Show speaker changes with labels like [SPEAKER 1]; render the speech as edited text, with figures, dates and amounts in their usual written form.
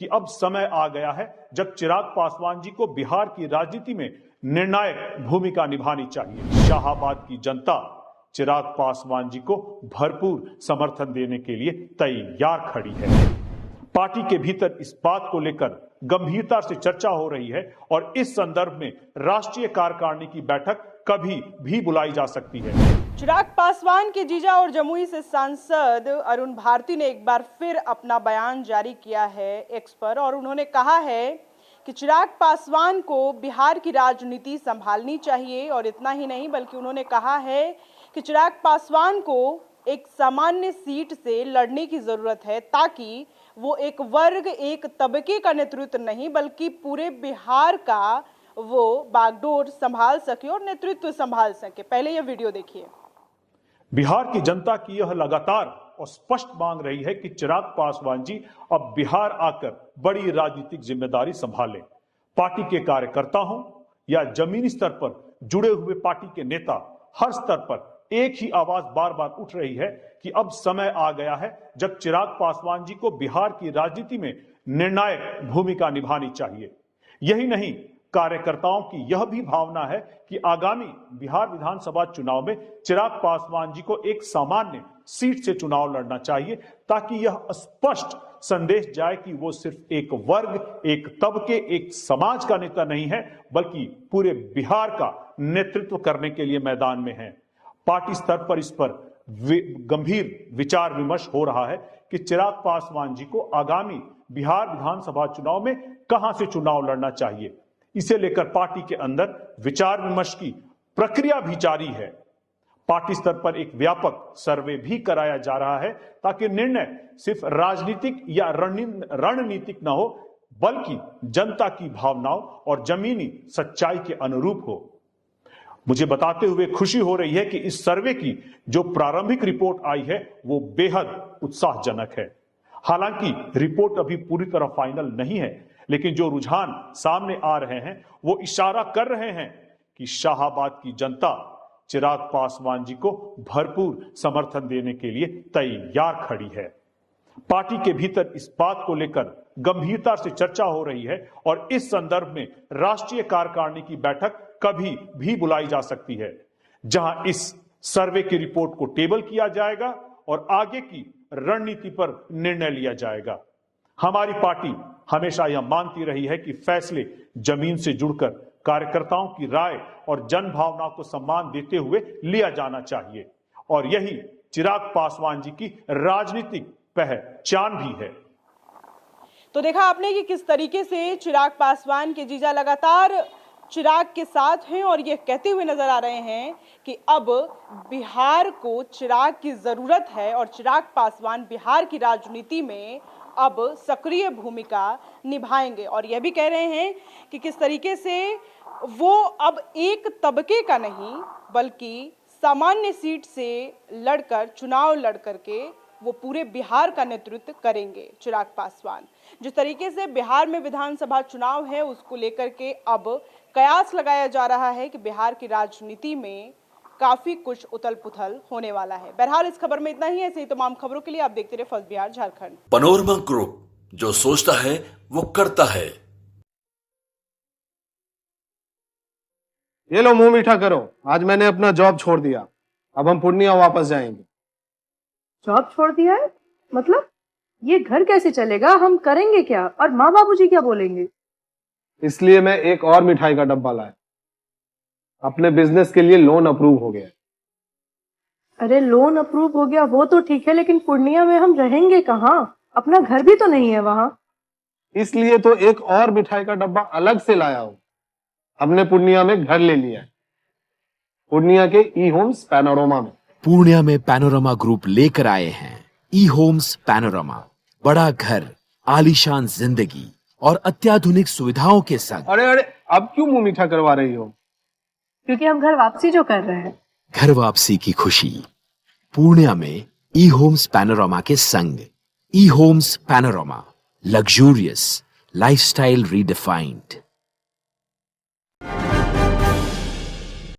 [SPEAKER 1] कि अब समय आ गया है जब चिराग पासवान जी को बिहार की राजनीति में निर्णायक भूमिका निभानी चाहिए। शाहाबाद की जनता चिराग पासवान जी को भरपूर समर्थन देने के लिए तैयार खड़ी है। पार्टी के भीतर इस बात को लेकर गंभीरता से चर्चा हो रही है और इस संदर्भ में राष्ट्रीय कार्यकारिणी की बैठक कभी भी बुलाई जा सकती है।
[SPEAKER 2] चिराग पासवान के जीजा और जमुई से सांसद अरुण भारती ने एक बार फिर अपना बयान जारी किया है एक्स पर और उन्होंने कहा है कि चिराग पासवान को बिहार की राजनीति संभालनी चाहिए और इतना ही नहीं बल्कि उन्होंने कहा है कि चिराग पासवान को एक सामान्य सीट से लड़ने की जरूरत है ताकि वो एक वर्ग एक तबके का नेतृत्व नहीं बल्कि पूरे बिहार का वो बागडोर संभाल सके और नेतृत्व संभाल सके। पहले ये वीडियो देखिए।
[SPEAKER 1] बिहार की जनता की यह लगातार और स्पष्ट मांग रही है कि चिराग पासवान जी अब बिहार आकर बड़ी राजनीतिक जिम्मेदारी संभालें। पार्टी के कार्यकर्ता हों या जमीनी स्तर पर जुड़े हुए पार्टी के नेता, हर स्तर पर एक ही आवाज बार बार उठ रही है कि अब समय आ गया है जब चिराग पासवान जी को बिहार की राजनीति में निर्णायक भूमिका निभानी चाहिए। यही नहीं, कार्यकर्ताओं की यह भी भावना है कि आगामी बिहार विधानसभा चुनाव में चिराग पासवान जी को एक सामान्य सीट से चुनाव लड़ना चाहिए ताकि यह स्पष्ट संदेश जाए कि वो सिर्फ एक वर्ग, एक तबके, एक समाज का नेता नहीं है बल्कि पूरे बिहार का नेतृत्व करने के लिए मैदान में है। पार्टी स्तर पर इस पर गंभीर विचार विमर्श हो रहा है कि चिराग पासवान जी को आगामी बिहार विधानसभा चुनाव में कहां से चुनाव लड़ना चाहिए। इसे लेकर पार्टी के अंदर विचार विमर्श की प्रक्रिया भी जारी है। पार्टी स्तर पर एक व्यापक सर्वे भी कराया जा रहा है ताकि निर्णय सिर्फ राजनीतिक या रणनीतिक न हो बल्कि जनता की भावनाओं और जमीनी सच्चाई के अनुरूप हो। मुझे बताते हुए खुशी हो रही है कि इस सर्वे की जो प्रारंभिक रिपोर्ट आई है वो बेहद उत्साहजनक है। हालांकि रिपोर्ट अभी पूरी तरह फाइनल नहीं है, लेकिन जो रुझान सामने आ रहे हैं वो इशारा कर रहे हैं कि शाहाबाद की जनता चिराग पासवान जी को भरपूर समर्थन देने के लिए तैयार खड़ी है। पार्टी के भीतर इस बात को लेकर गंभीरता से चर्चा हो रही है और इस संदर्भ में राष्ट्रीय कार्यकारिणी की बैठक कभी भी बुलाई जा सकती है, जहां इस सर्वे की रिपोर्ट को टेबल किया जाएगा और आगे की रणनीति पर निर्णय लिया जाएगा। हमारी पार्टी हमेशा यह मानती रही है कि फैसले जमीन से जुड़कर कार्यकर्ताओं की राय और जन भावनाओं को सम्मान देते हुए लिया जाना चाहिए और यही चिराग पासवान जी की राजनीतिक पहचान भी है।
[SPEAKER 2] तो देखा आपने कि किस तरीके से चिराग पासवान के जीजा लगातार चिराग के साथ हैं और ये कहते हुए नजर आ रहे हैं कि अब बिहार को चिराग की जरूरत है और चिराग पासवान बिहार की राजनीति में अब सक्रिय भूमिका निभाएंगे और यह भी कह रहे हैं कि किस तरीके से वो अब एक तबके का नहीं बल्कि सामान्य सीट से लड़कर चुनाव लड़कर के वो पूरे बिहार का नेतृत्व करेंगे। चिराग पासवान जिस तरीके से बिहार में विधानसभा चुनाव है उसको लेकर के अब कयास लगाया जा रहा है कि बिहार की राजनीति में काफी कुछ उथल पुथल होने वाला है। बहरहाल इस खबर में इतना ही। ऐसे ही तमाम खबरों के लिए आप देखते रहे first Bihar Jharkhand.
[SPEAKER 3] Panorama group, जो सोचता है वो करता है।
[SPEAKER 4] ये लो मुंह मीठा करो, आज मैंने अपना जॉब छोड़ दिया, अब हम पूर्णिया वापस जाएंगे।
[SPEAKER 5] जॉब छोड़ दिया है? मतलब ये घर कैसे चलेगा? हम करेंगे क्या और माँ बाबूजी क्या बोलेंगे?
[SPEAKER 4] इसलिए मैं एक और मिठाई का डब्बा लाया। अपने बिजनेस के लिए लोन अप्रूव हो गया।
[SPEAKER 5] अरे लोन अप्रूव हो गया वो तो ठीक है, लेकिन पूर्णिया में हम रहेंगे कहाँ? अपना घर भी तो नहीं है वहाँ।
[SPEAKER 4] इसलिए तो एक और मिठाई का डब्बा अलग से लाया हूँ। हमने पूर्णिया में घर ले लिया है, पूर्णिया के ई होम्स पैनोरमा में।
[SPEAKER 6] पूर्णिया में पैनोरमा ग्रुप लेकर आए हैं ई होम्स पैनोरमा। बड़ा घर, आलीशान जिंदगी और अत्याधुनिक सुविधाओं के संग।
[SPEAKER 4] अरे अब क्यों मुंह मीठा करवा रही हो?
[SPEAKER 5] क्योंकि हम घर वापसी जो कर रहे हैं।
[SPEAKER 6] घर वापसी की खुशी पूर्णिया में ई होम्स पैनोरमा के संग। ई homes panorama, luxurious lifestyle redefined.